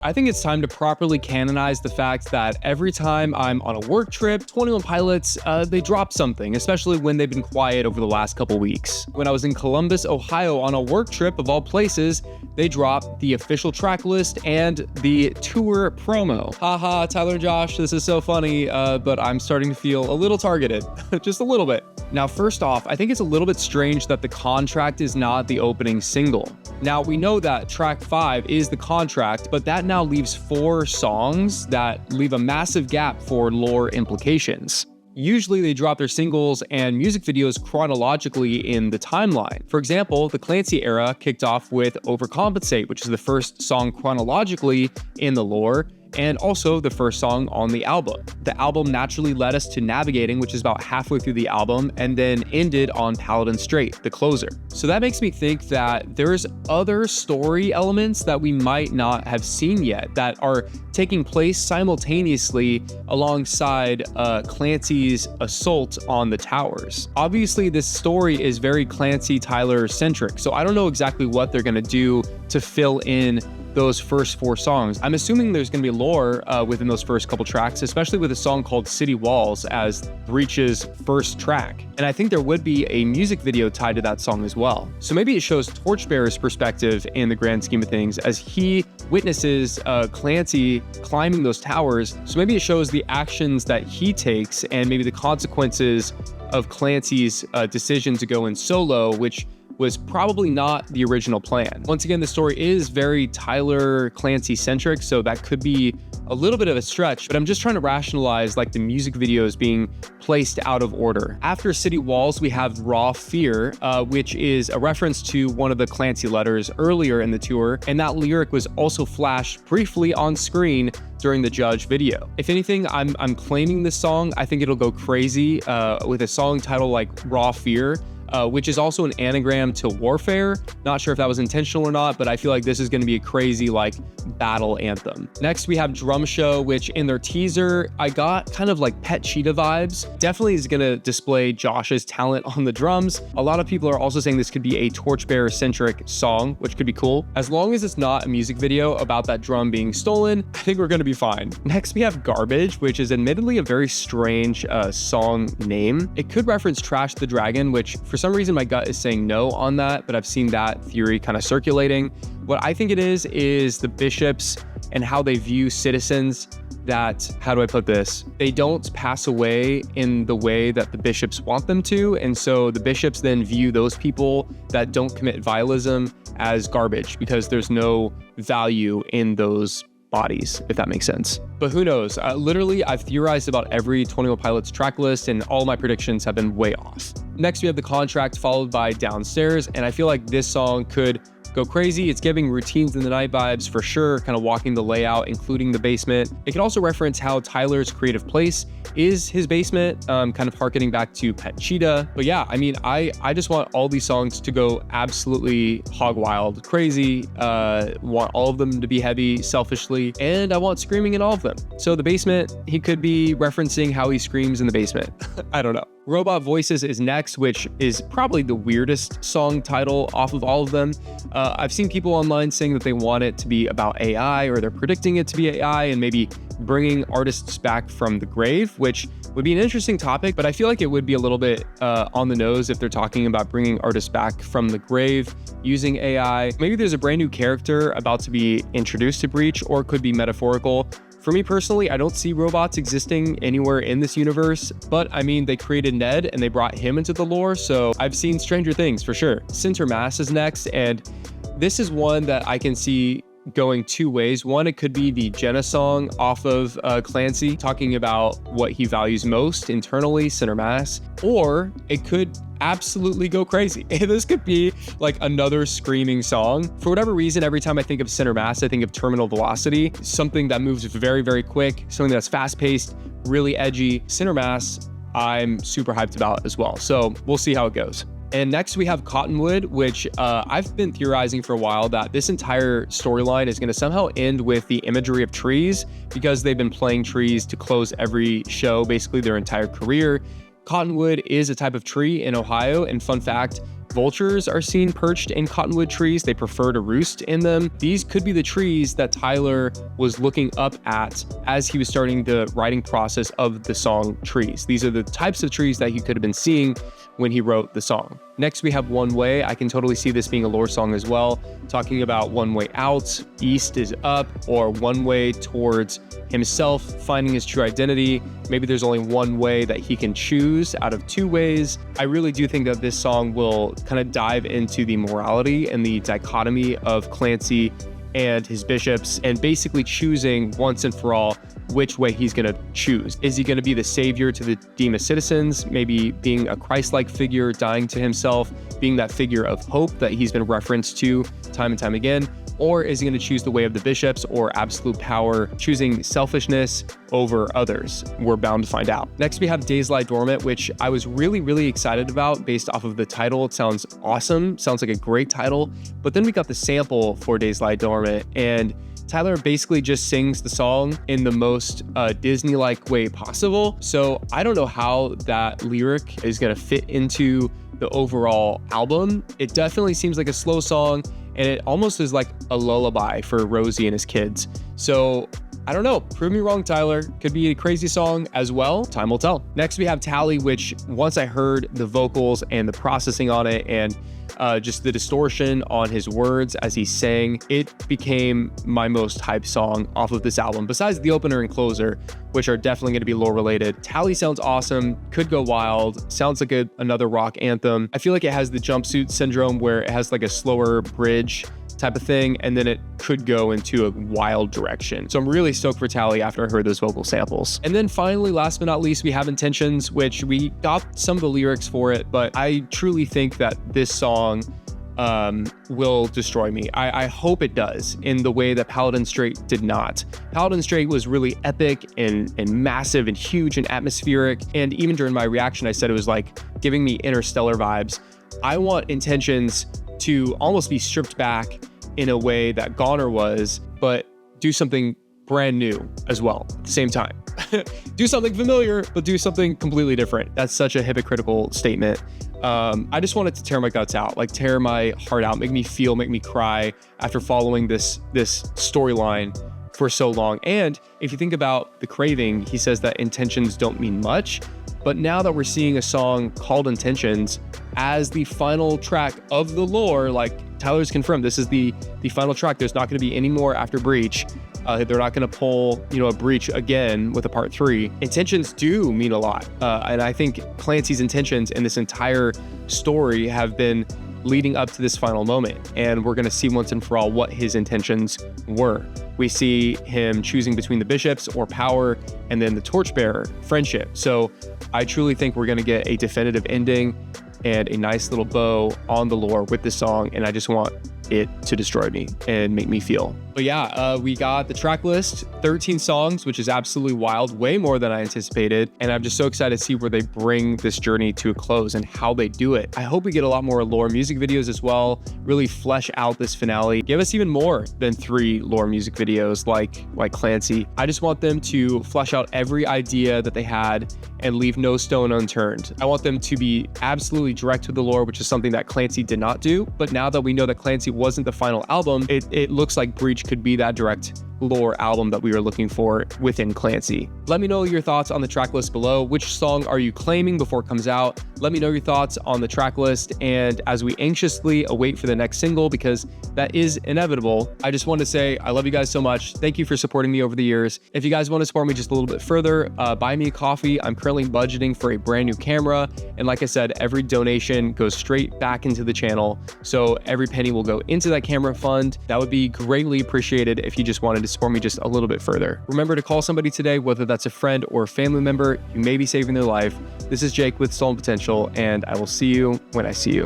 I think it's time to properly canonize the fact that every time I'm on a work trip, 21 Pilots, they drop something, especially when they've been quiet over the last couple weeks. When I was in Columbus, Ohio on a work trip of all places, they dropped the official track list and the tour promo. Haha, Tyler and Josh, this is so funny, but I'm starting to feel a little targeted, just a little bit. Now, first off, I think it's a little bit strange that the contract is not the opening single. Now, we know that track 5 is the contract, but that now leaves 4 songs that leave a massive gap for lore implications. Usually they drop their singles and music videos chronologically in the timeline. For example, the Clancy era kicked off with Overcompensate, which is the first song chronologically in the lore, and also the first song on the album. The album naturally led us to Navigating, which is about halfway through the album, and then ended on Paladin Strait, the closer. So that makes me think that there's other story elements that we might not have seen yet that are taking place simultaneously alongside Clancy's assault on the towers. Obviously, this story is very Clancy-Tyler centric, so I don't know exactly what they're gonna do to fill in those first 4 songs. I'm assuming there's going to be lore within those first couple tracks, especially with a song called City Walls as Breach's first track. And I think there would be a music video tied to that song as well. So maybe it shows Torchbearer's perspective in the grand scheme of things as he witnesses Clancy climbing those towers. So maybe it shows the actions that he takes and maybe the consequences of Clancy's decision to go in solo, which was probably not the original plan. Once again, the story is very Tyler Clancy centric, so that could be a little bit of a stretch, but I'm just trying to rationalize like the music videos being placed out of order. After City Walls, we have RAWFEAR, which is a reference to one of the Clancy letters earlier in the tour, and that lyric was also flashed briefly on screen during the Judge video. If anything, I'm claiming this song. I think it'll go crazy with a song title like RAWFEAR, which is also an anagram to warfare. Not sure if that was intentional or not, but I feel like this is going to be a crazy like battle anthem. Next, we have Drum Show, which in their teaser, I got kind of like Pet Cheetah vibes. Definitely is going to display Josh's talent on the drums. A lot of people are also saying this could be a Torchbearer-centric song, which could be cool. As long as it's not a music video about that drum being stolen, I think we're going to be fine. Next, we have Garbage, which is admittedly a very strange song name. It could reference Trash the Dragon, which for some reason my gut is saying no on that, but I've seen that theory kind of circulating. What I think it is the bishops and how they view citizens that, how do I put this? They don't pass away in the way that the bishops want them to. And so the bishops then view those people that don't commit vialism as garbage because there's no value in those bodies, if that makes sense. But who knows? Literally, I've theorized about every 21 Pilots track list and all my predictions have been way off. Next, we have The Contract followed by Downstairs, and I feel like this song could go crazy. It's giving Routines in the Night vibes for sure, kind of walking the layout, including the basement. It can also reference how Tyler's creative place is his basement, kind of harkening back to Pet Cheetah. But yeah, I mean, I just want all these songs to go absolutely hog wild, crazy, want all of them to be heavy selfishly, and I want screaming in all of them. So the basement, he could be referencing how he screams in the basement. I don't know. Robot Voices is next, which is probably the weirdest song title off of all of them. I've seen people online saying that they want it to be about AI, or they're predicting it to be AI and maybe bringing artists back from the grave, which would be an interesting topic, but I feel like it would be a little bit on the nose if they're talking about bringing artists back from the grave using AI. Maybe there's a brand new character about to be introduced to Breach, or it could be metaphorical. For me personally, I don't see robots existing anywhere in this universe, but I mean, they created Ned and they brought him into the lore, so I've seen Stranger Things for sure. Center Mass is next, and this is one that I can see going 2 ways. One, it could be the Jenna song off of Clancy, talking about what he values most internally, Center Mass, or it could absolutely go crazy. This could be like another screaming song. For whatever reason, every time I think of Center Mass, I think of Terminal Velocity, something that moves very, very quick, something that's fast-paced, really edgy. Center Mass, I'm super hyped about as well. So we'll see how it goes. And next we have Cottonwood, which I've been theorizing for a while that this entire storyline is going to somehow end with the imagery of trees, because they've been playing trees to close every show, basically their entire career. Cottonwood is a type of tree in Ohio, and fun fact, vultures are seen perched in cottonwood trees. They prefer to roost in them. These could be the trees that Tyler was looking up at as he was starting the writing process of the song Trees. These are the types of trees that he could have been seeing when he wrote the song. Next, we have One Way. I can totally see this being a lore song as well, talking about one way out, east is up, or one way towards himself, finding his true identity. Maybe there's only one way that he can choose out of two ways. I really do think that this song will kind of dive into the morality and the dichotomy of Clancy and his bishops, and basically choosing once and for all which way he's going to choose. Is he going to be the savior to the Dema citizens, maybe being a Christ-like figure, dying to himself, being that figure of hope that he's been referenced to time and time again? Or is he going to choose the way of the bishops or absolute power, choosing selfishness over others? We're bound to find out. Next, we have Days Lie Dormant, which I was really excited about based off of the title. It sounds awesome, sounds like a great title. But then we got the sample for Days Lie Dormant, and Tyler basically just sings the song in the most Disney-like way possible. So I don't know how that lyric is going to fit into the overall album. It definitely seems like a slow song, and it almost is like a lullaby for Rosie and his kids. So I don't know, prove me wrong, Tyler. Could be a crazy song as well. Time will tell. Next, we have Tally, which once I heard the vocals and the processing on it and just the distortion on his words as he sang, it became my most hyped song off of this album, besides the opener and closer, which are definitely going to be lore related. Tally sounds awesome, could go wild, sounds like another rock anthem. I feel like it has the Jumpsuit syndrome where it has like a slower bridge type of thing, and then it could go into a wild direction. So I'm really stoked for Tally after I heard those vocal samples. And then finally, last but not least, we have Intentions, which we got some of the lyrics for it, but I truly think that this song will destroy me. I hope it does in the way that Paladin Strait did not. Paladin Strait was really epic and massive and huge and atmospheric. And even during my reaction, I said it was like giving me Interstellar vibes. I want Intentions to almost be stripped back in a way that Goner was, but do something brand new as well at the same time. Do something familiar, but do something completely different. That's such a hypocritical statement. I just wanted to tear my guts out, like tear my heart out, make me feel, make me cry after following this storyline for so long. And if you think about The Craving, he says that intentions don't mean much. But now that we're seeing a song called Intentions as the final track of the lore, like Tyler's confirmed, this is the final track. There's not going to be any more after Breach. They're not going to pull, a Breach again with a part 3. Intentions do mean a lot. And I think Clancy's intentions in this entire story have been leading up to this final moment. And we're going to see once and for all what his intentions were. We see him choosing between the bishops or power, and then the torchbearer, friendship. So I truly think we're going to get a definitive ending and a nice little bow on the lore with this song. And I just want it to destroy me and make me feel. But yeah, we got the track list, 13 songs, which is absolutely wild, way more than I anticipated. And I'm just so excited to see where they bring this journey to a close and how they do it. I hope we get a lot more lore music videos as well, really flesh out this finale. Give us even more than 3 lore music videos like Clancy. I just want them to flesh out every idea that they had and leave no stone unturned. I want them to be absolutely direct to the lore, which is something that Clancy did not do. But now that we know that Clancy wasn't the final album, it looks like Breach could be that direct lore album that we were looking for within Clancy. Let me know your thoughts on the track list below. Which song are you claiming before it comes out? Let me know your thoughts on the track list, and as we anxiously await for the next single, because that is inevitable, I just want to say I love you guys so much. Thank you for supporting me over the years. If you guys want to support me just a little bit further, buy me a coffee. I'm currently budgeting for a brand new camera, and like I said, every donation goes straight back into the channel, so every penny will go into that camera fund. That would be greatly appreciated if you just wanted to support me just a little bit further. Remember to call somebody today, whether that's a friend or a family member. You may be saving their life. This is Jake with Stolen Potential, and I will see you when I see you.